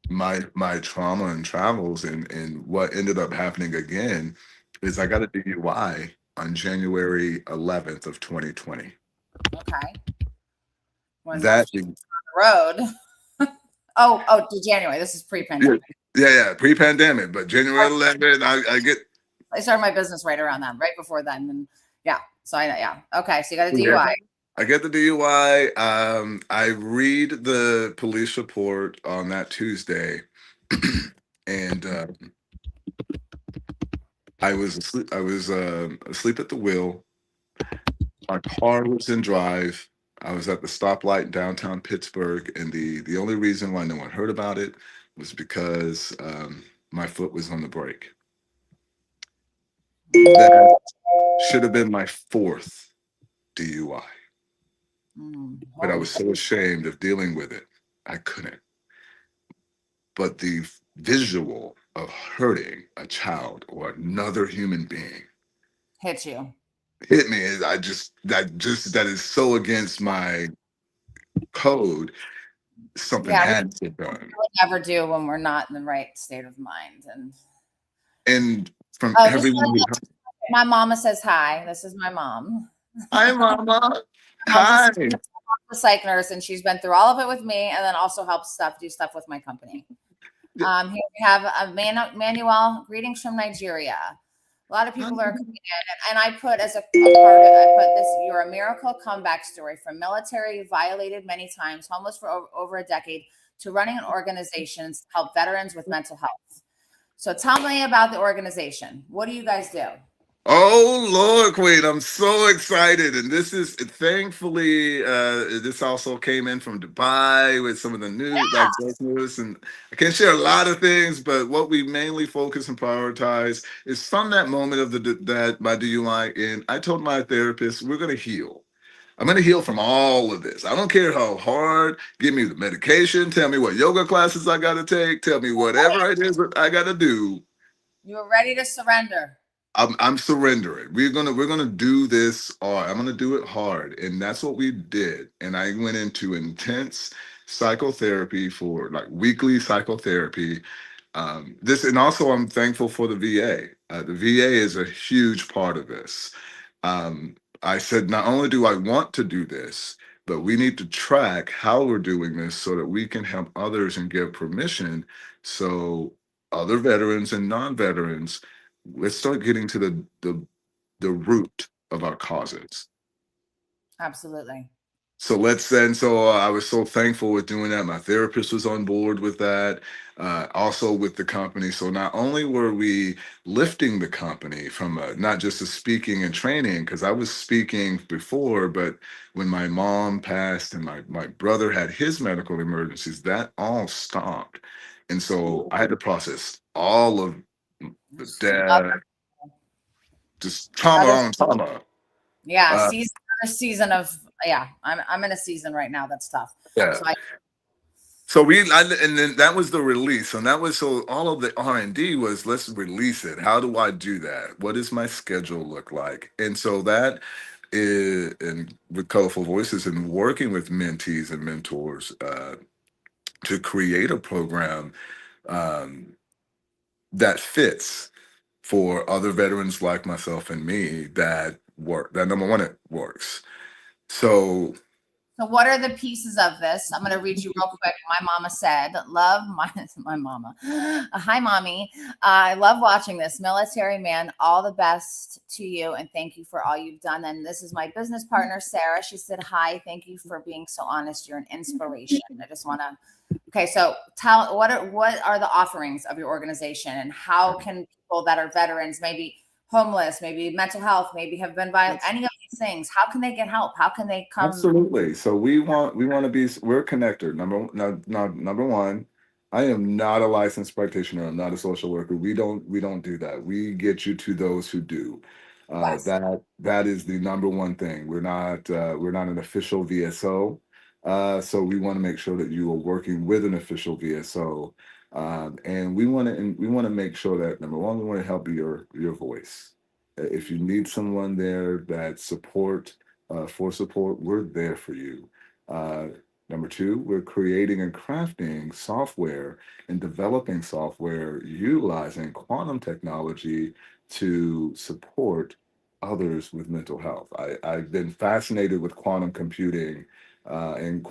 Speaker 2: my trauma and travels. And what ended up happening again is I got a DUI on January 11th of 2020.
Speaker 1: Okay. When
Speaker 2: That
Speaker 1: most people on the road. To January. This is
Speaker 2: Yeah,
Speaker 1: pre-pandemic.
Speaker 2: yeah, pre-pandemic, but January 11th, I get.
Speaker 1: I started my business right around that, right before then. And yeah. So yeah. Okay. So you got a
Speaker 2: Yeah.
Speaker 1: DUI.
Speaker 2: I get the DUI. I read the police report on that Tuesday, and I was asleep. I was asleep at the wheel. My car was in drive. I was at the stoplight in downtown Pittsburgh, and the only reason why no one heard about it was because my foot was on the brake. That should have been my fourth DUI. But I was so ashamed of dealing with it, I couldn't. But the visual of hurting a child or another human being
Speaker 1: Hit you.
Speaker 2: hit me. That is so against my code. Something
Speaker 1: Yeah.
Speaker 2: had to be
Speaker 1: We
Speaker 2: done.
Speaker 1: would never do when we're not in the right state of mind.
Speaker 2: And from
Speaker 1: Just
Speaker 2: everyone who,
Speaker 1: my mama says hi. This is my mom.
Speaker 2: hi, Mama.
Speaker 1: My mom's
Speaker 2: Hi.
Speaker 1: a psych nurse, and she's been through all of it with me, and then also helps do stuff with my company. Here we have a Manuel. Greetings from Nigeria. A lot of people are coming in, and I put as a part of it, I put this: "You're a miracle comeback story from military, violated many times, homeless for over a decade, to running an organization to help veterans with mental health." So tell me about the organization. What do you guys do?
Speaker 2: Oh Lord, Queen, I'm so excited. And this is thankfully this also came in from Dubai with some of the new like business. And I can't share a lot of things, but what we mainly focus and prioritize is from that moment of that my DUI. And I told my therapist, we're gonna heal. I'm gonna heal from all of this. I don't care how hard. Give me the medication. Tell me what yoga classes I gotta take. Tell me whatever it is that I gotta do.
Speaker 1: You were ready to surrender.
Speaker 2: I'm surrendering. We're gonna do this hard. I'm gonna do it hard, and that's what we did. And I went into intense psychotherapy for like weekly psychotherapy. This and also I'm thankful for the VA. The VA is a huge part of this. I said not only do I want to do this, but we need to track how we're doing this so that we can help others and give permission so other veterans and non-veterans let's start getting to the root of our causes.
Speaker 1: Absolutely.
Speaker 2: So I was so thankful with doing that. My therapist was on board with that, also with the company. So not only were we lifting the company from not just a speaking and training, because I was speaking before, but when my mom passed and my brother had his medical emergencies, that all stopped. And so I had to process all of the
Speaker 1: Other,
Speaker 2: death, just trauma
Speaker 1: other
Speaker 2: on trauma.
Speaker 1: yeah,
Speaker 2: Uh,
Speaker 1: season of yeah. I'm in a season right now that's tough.
Speaker 2: yeah.
Speaker 1: So I
Speaker 2: And then that was the release. And that was so all of the R&D was let's release it. How do I do that? What does my schedule look like? And so that is, and with Colorful Voices and working with mentees and mentors to create a program um, that fits for other veterans like myself and me that work. That number one, it works. So
Speaker 1: So what are the pieces of this? I'm going to read you real quick. My mama said, love my mama. Hi, mommy. I love watching this. Military man, all the best to you. And thank you for all you've done. And this is my business partner, Sarah. She said, hi, thank you for being so honest. You're an inspiration. I just want to, okay. So tell, what are the offerings of your organization and how can people that are veterans, maybe homeless, maybe mental health, maybe have been violent, any of these things, how can they get help? How can they come?
Speaker 2: absolutely. So we want to be we're a connector. Number one, I am not a licensed practitioner. I'm not a social worker. We don't do that. We get you to those who do.
Speaker 1: Yes.
Speaker 2: That is the number one thing. We're not an official VSO. So we want to make sure that you are working with an official VSO. And we want to make sure that number one, we want to help your voice. If you need someone there that for support, we're there for you. Uh, Number two, we're creating and crafting software and developing software utilizing quantum technology to support others with mental health. I've been fascinated with quantum computing and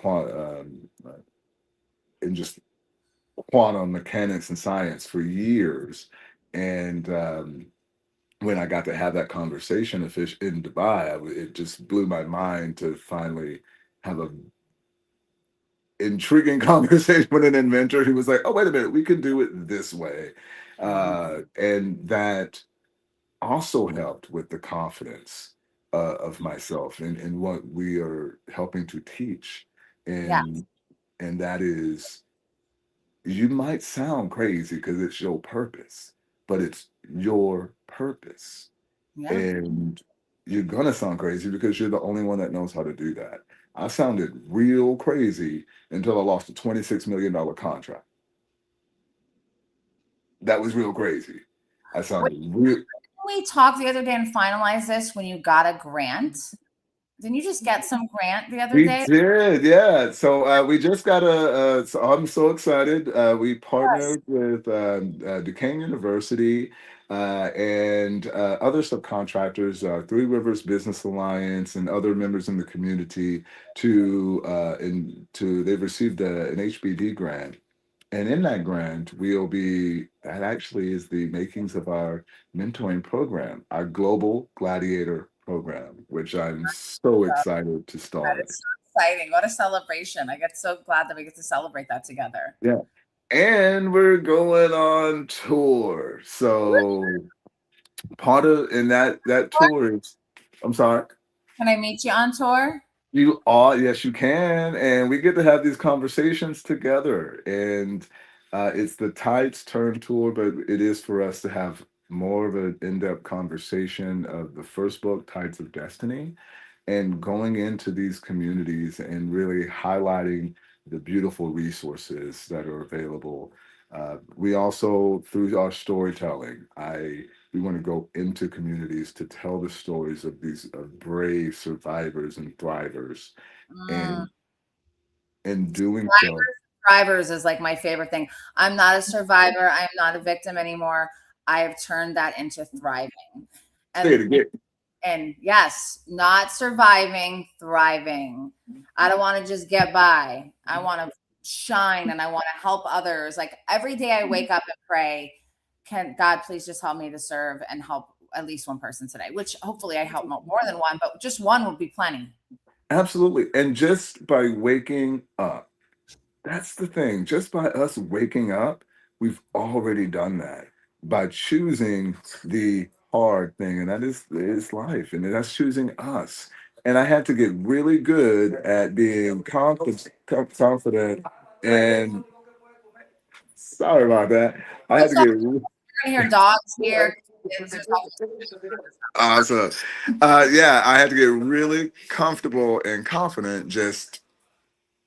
Speaker 2: just quantum mechanics and science for years. And when I got to have that conversation in Dubai, it just blew my mind to finally have a intriguing conversation with an inventor who was like, "Oh, wait a minute, we can do it this way," and that also helped with the confidence of myself in what we are helping to teach,
Speaker 1: Yeah.
Speaker 2: and that is you might sound crazy because it's your purpose, but it's your purpose.
Speaker 1: Yeah.
Speaker 2: And you're gonna sound crazy because you're the only one that knows how to do that. I sounded real crazy until I lost a $26 million contract. That was real crazy. I
Speaker 1: Wait,
Speaker 2: sounded real.
Speaker 1: we talked the other day and finalized this when you got a grant. Didn't you just get some grant the other
Speaker 2: We
Speaker 1: day?
Speaker 2: did, yeah. So we just got so I'm so excited. We
Speaker 1: Yes.
Speaker 2: partnered with Duquesne University and other subcontractors, Three Rivers Business Alliance, and other members in the community they've received an HBD grant. And in that grant, that actually is the makings of our mentoring program, our Global Gladiator program, which I'm so excited to
Speaker 1: That
Speaker 2: start.
Speaker 1: is so exciting. What a celebration. I get so glad that we get to celebrate that together.
Speaker 2: Yeah. And we're going on tour. So Part of and that tour is, I'm sorry.
Speaker 1: Can I meet you on tour?
Speaker 2: You are, yes, you can. And we get to have these conversations together. And it's the Tides Turn tour, but it is for us to have more of an in-depth conversation of the first book, Tides of Destiny, and going into these communities and really highlighting the beautiful resources that are available. We also, through our storytelling, we want to go into communities to tell the stories of these brave survivors and thrivers,
Speaker 1: Mm.
Speaker 2: and in doing so,
Speaker 1: Survivors is like my favorite thing. I'm not a survivor. I'm not a victim anymore. I have turned that into thriving.
Speaker 2: say it
Speaker 1: And
Speaker 2: again.
Speaker 1: and yes, not surviving, thriving. I don't want to just get by. I want to shine and I want to help others. Like every day I wake up and pray, can God please just help me to serve and help at least one person today, which hopefully I help more than one, but just one would be plenty.
Speaker 2: Absolutely. And just by waking up, that's the thing. Just by us waking up, we've already done that by choosing the hard thing, and that is life, and that's choosing us. And I had to get really good at being confident. And sorry about that. I had to get
Speaker 1: You're gonna hear dogs here. Kids are talking.
Speaker 2: awesome. Yeah, I had to get really comfortable and confident just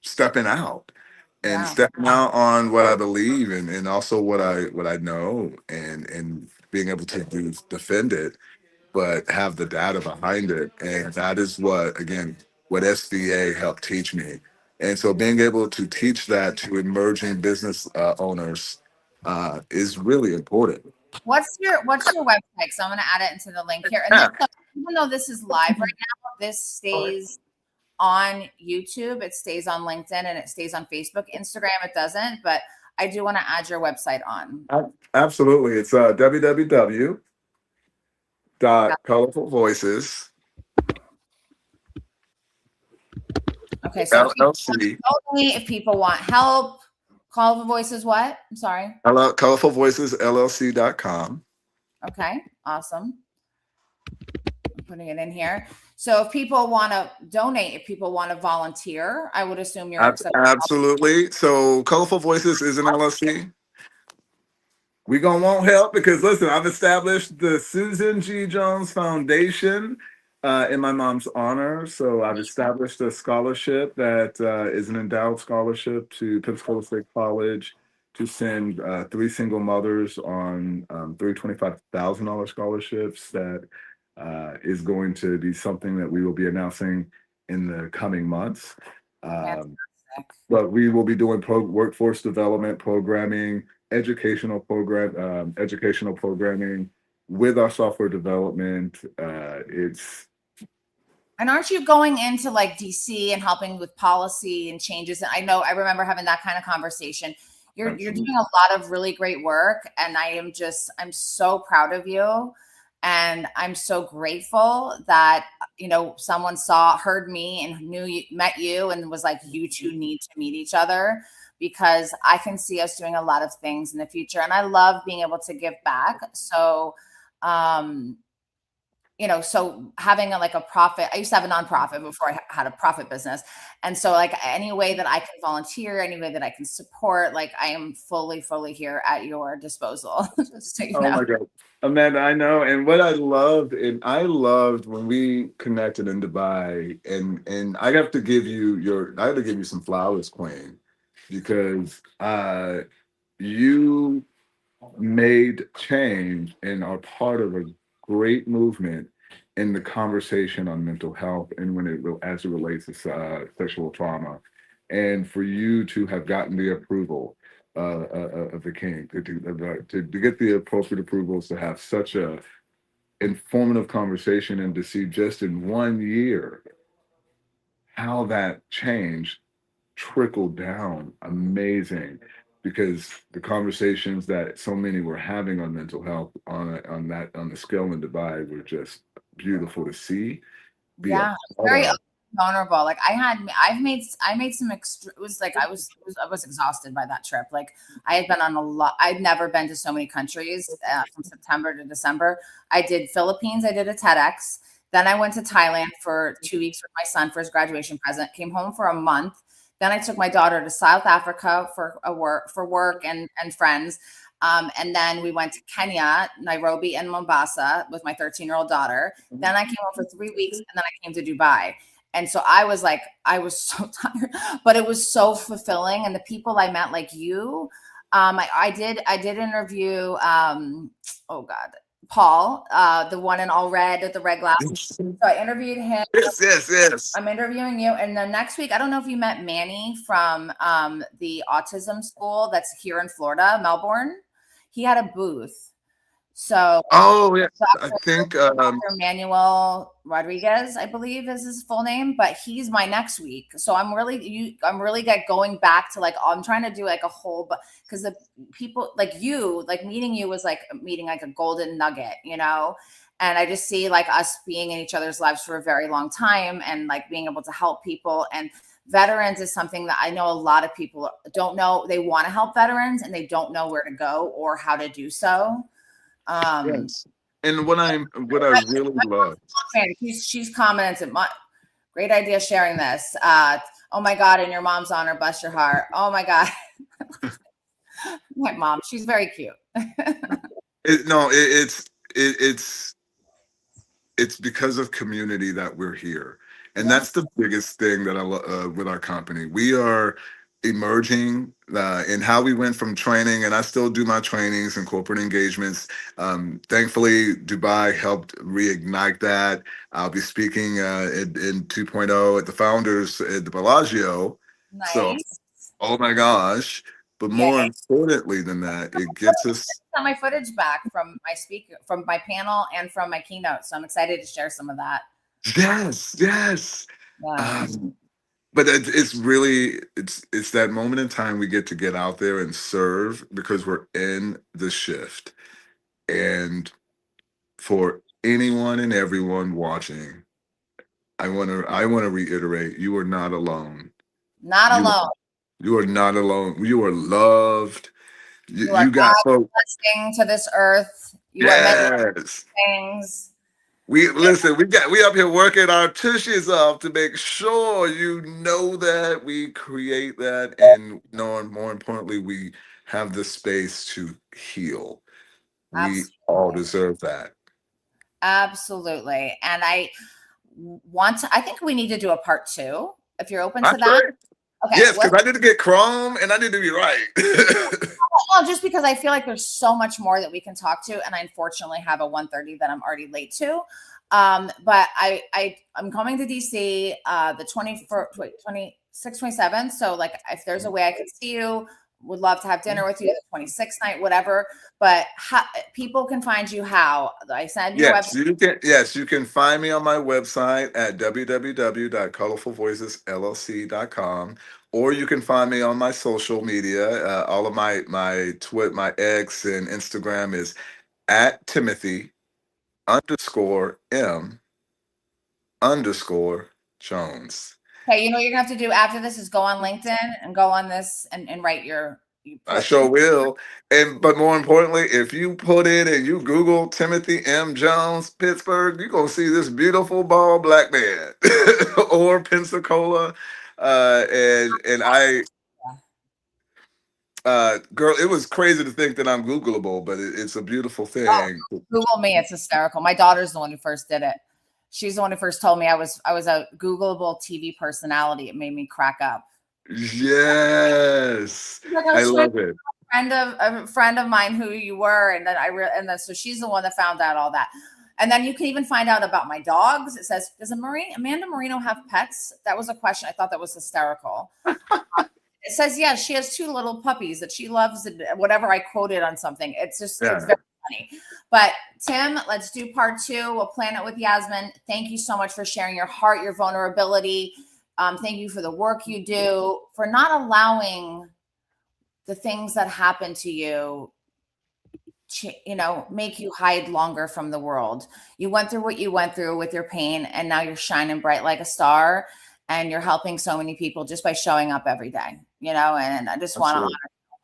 Speaker 2: stepping out and
Speaker 1: Yeah.
Speaker 2: stepping out on what I believe and also what I know and being able to defend it, but have the data behind it. And that is what, again, what SVA helped teach me. And so being able to teach that to emerging business owners is really important.
Speaker 1: What's your website? So I'm gonna add it into the link here. And
Speaker 2: Yeah,
Speaker 1: this, even though this is live right now, this stays on YouTube, it stays on LinkedIn, and it stays on Facebook. Instagram, it doesn't, but I do want to add your website on.
Speaker 2: absolutely. It's www.colorfulvoices
Speaker 1: Okay, so if people want
Speaker 2: LLC.
Speaker 1: to help me, if people want help, call the voices. What? I'm sorry.
Speaker 2: Colorfulvoicesllc.com.
Speaker 1: Okay, awesome. I'm putting it in here. So if people want to donate, if people want to volunteer, I would assume you're accepting.
Speaker 2: Absolutely. So Colorful Voices is an LLC. We gonna want help because listen, I've established the Susan G. Jones Foundation in my mom's honor. So I've established a scholarship that is an endowed scholarship to Pensacola State College to send three single mothers on three $25,000 scholarships. That is going to be something that we will be announcing in the coming months. Um, but we will be doing workforce development programming, educational programming with our software development. It's
Speaker 1: And aren't you going into like DC and helping with policy and changes? And I remember having that kind of conversation. You're doing a lot of really great work, and I'm so proud of you. And I'm so grateful that someone heard me and met you and was like, you two need to meet each other, because I can see us doing a lot of things in the future. And I love being able to give back. So so having like a profit, I used to have a nonprofit before I had a profit business. And so like any way that I can volunteer, any way that I can support, like I am fully here at your disposal. Just so you
Speaker 2: oh
Speaker 1: know.
Speaker 2: my god, Amanda, I know. And what I loved when we connected in Dubai, and I have to give you some flowers, Queen, because you made change and are part of a great movement in the conversation on mental health and as it relates to sexual trauma, and for you to have gotten the approval of the king to get the appropriate approvals to have such a informative conversation and to see just in 1 year how that changed trickled down amazing, because the conversations that so many were having on mental health on the scale in Dubai were just beautiful to see, be a
Speaker 1: Yeah,
Speaker 2: part
Speaker 1: very
Speaker 2: of.
Speaker 1: vulnerable. Like I made some it was like I was exhausted by that trip. Like I had been on a lot. I'd never been to so many countries from September to December. I did Philippines. I did a TEDx. Then I went to Thailand for 2 weeks with my son for his graduation present. Came home for a month. Then I took my daughter to South Africa for work and friends. And then we went to Kenya, Nairobi, and Mombasa with my 13-year-old daughter. Then I came home for 3 weeks, and then I came to Dubai. And so I was so tired, but it was so fulfilling. And the people I met, like you, I did interview, oh God, Paul, the one in all red with the red glasses. So I interviewed him.
Speaker 2: Yes.
Speaker 1: I'm interviewing you. And then next week, I don't know if you met Manny from the autism school that's here in Florida, Melbourne. He had a booth. So,
Speaker 2: yeah, I think
Speaker 1: Dr. Manuel Rodriguez, I believe is his full name, but he's my next week. So I'm really going back to like, I'm trying to do like a whole, but because the people like you, like meeting you was like meeting like a golden nugget, you know? And I just see like us being in each other's lives for a very long time and like being able to help people. And veterans is something that I know a lot of people don't know. They want to help veterans and they don't know where to go or how to do so.
Speaker 2: yes. And what I really love.
Speaker 1: She's commented, great idea sharing this. Oh my God, in your mom's honor, bless your heart. Oh my God. My mom, she's very cute.
Speaker 2: It's because of community that we're here. And that's the biggest thing that I love with our company. We are emerging in how we went from training, and I still do my trainings and corporate engagements. Thankfully, Dubai helped reignite that. I'll be speaking in 2.0 at the Founders at the Bellagio.
Speaker 1: Nice.
Speaker 2: So, oh my gosh. But more importantly than that, it gets us
Speaker 1: my footage back from my panel and from my keynote. So I'm excited to share some of that.
Speaker 2: Yes.
Speaker 1: Yeah.
Speaker 2: But it's really it's that moment in time we get to get out there and serve because we're in the shift. And for anyone and everyone watching, I want to reiterate, you are not alone.
Speaker 1: Not alone.
Speaker 2: You are not alone. You are loved.
Speaker 1: You are
Speaker 2: you got folks
Speaker 1: blessing to this earth. You are many things.
Speaker 2: We up here working our tushies off to make sure you know that we create that, and more importantly, we have the space to heal. We all deserve that.
Speaker 1: Absolutely. And I think we need to do a part 2 if you're open to that.
Speaker 2: Okay. Yes, because I need to get Chrome and I need to be right.
Speaker 1: Well, just because I feel like there's so much more that we can talk to, and I unfortunately have a 1:30 that I'm already late to. But I'm coming to DC the 24th, 26th, 27th. So like if there's a way I could see you, would love to have dinner with you the 26th night, whatever. But people can find you how? I said your website.
Speaker 2: You can find me on my website at www.colorfulvoicesllc.com, or you can find me on my social media. All of my Twitter, my X and Instagram is at Timothy_M_Jones.
Speaker 1: Okay, you know what you're gonna have to do after this is go on LinkedIn and go on this and write your.
Speaker 2: I sure will. But more importantly, if you put in and you Google Timothy M. Jones, Pittsburgh, you're gonna see this beautiful bald black man or Pensacola. And I girl, it was crazy to think that I'm Googleable, but it's a beautiful thing.
Speaker 1: Oh, Google me, it's hysterical. My daughter's the one who first did it. She's the one who first told me I was a Googleable TV personality. It made me crack up.
Speaker 2: Yes, I love it.
Speaker 1: A friend of mine who you were, and then so she's the one that found out all that. And then you can even find out about my dogs. It says, does Amanda Marino have pets? That was a question. I thought that was hysterical. It says, yeah, she has 2 little puppies that she loves, and whatever I quoted on something. It's just it's very funny. But Tim, let's do part 2. We'll plan it with Yasmin. Thank you so much for sharing your heart, your vulnerability. Thank you for the work you do, for not allowing the things that happen to you make you hide longer from the world. You went through what you went through with your pain, and now you're shining bright like a star, and you're helping so many people just by showing up every day, and I just want to honor you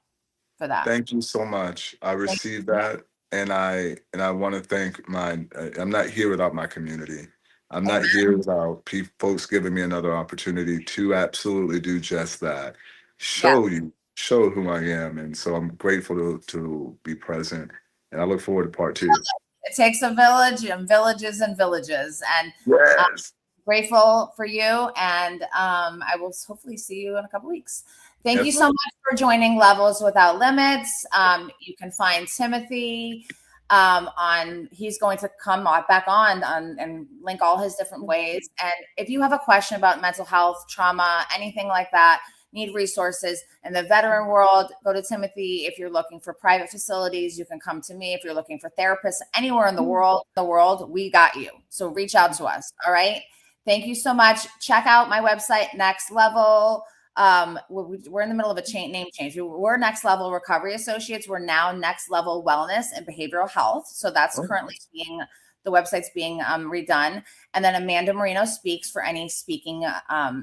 Speaker 1: for that.
Speaker 2: Thank you so much. I received that. And I want to thank I'm not here without my community. I'm not here without folks giving me another opportunity to absolutely do just that. Show who I am. And so I'm grateful to be present. And I look forward to part 2.
Speaker 1: It takes a village and villages and villages. And
Speaker 2: yes.
Speaker 1: Grateful for you. And I will hopefully see you in a couple weeks. Thank you so much for joining Levels Without Limits. You can find Timothy he's going to come back on and link all his different ways. And if you have a question about mental health, trauma, anything like that, need resources in the veteran world, go to Timothy. If you're looking for private facilities, you can come to me. If you're looking for therapists anywhere in the world, we got you. So reach out to us. All right. Thank you so much. Check out my website, Next Level. We're in the middle of a name change. We're Next Level Recovery Associates. We're now Next Level Wellness and Behavioral Health. So that's currently the website's being redone. And then Amanda Marino Speaks for any speaking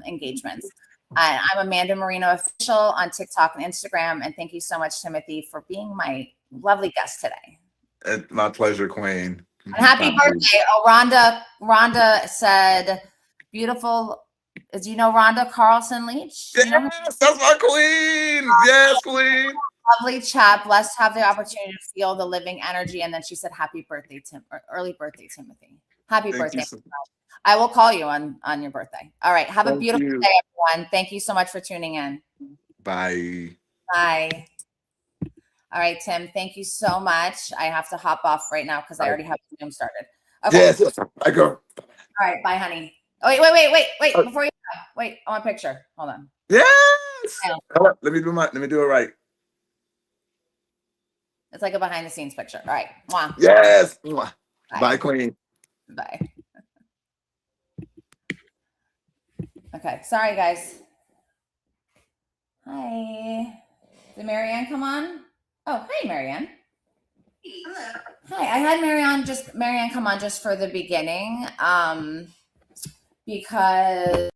Speaker 1: engagements. I'm Amanda Marino Official on TikTok and Instagram. And thank you so much, Timothy, for being my lovely guest today.
Speaker 2: It's my pleasure, Queen.
Speaker 1: And happy birthday. Oh, Rhonda said, beautiful. Do you know Rhonda Carlson Leach?
Speaker 2: Yes, that's my queen. Yes, queen.
Speaker 1: Lovely chat. Blessed to have the opportunity to feel the living energy. And then she said, happy birthday, early birthday, Timothy. Happy birthday. I will call you on your birthday. All right. Have a beautiful day, everyone. Thank you so much for tuning in.
Speaker 2: Bye.
Speaker 1: Bye. All right, Tim, thank you so much. I have to hop off right now because I already have the Zoom started. Okay.
Speaker 2: Yes, I go.
Speaker 1: All right, bye, honey. Oh, wait. Before you go, wait, I want a picture. Hold on.
Speaker 2: Yes. Let me do it right.
Speaker 1: It's like a behind the scenes picture. All right. Mwah.
Speaker 2: Yes.
Speaker 1: Bye,
Speaker 2: Bye, Queen.
Speaker 1: Bye. Okay. Sorry, guys. Hi. Did Marianne come on? Oh, hi, Marianne.
Speaker 3: Hello.
Speaker 1: Hi. I had Marianne come on just for the beginning, because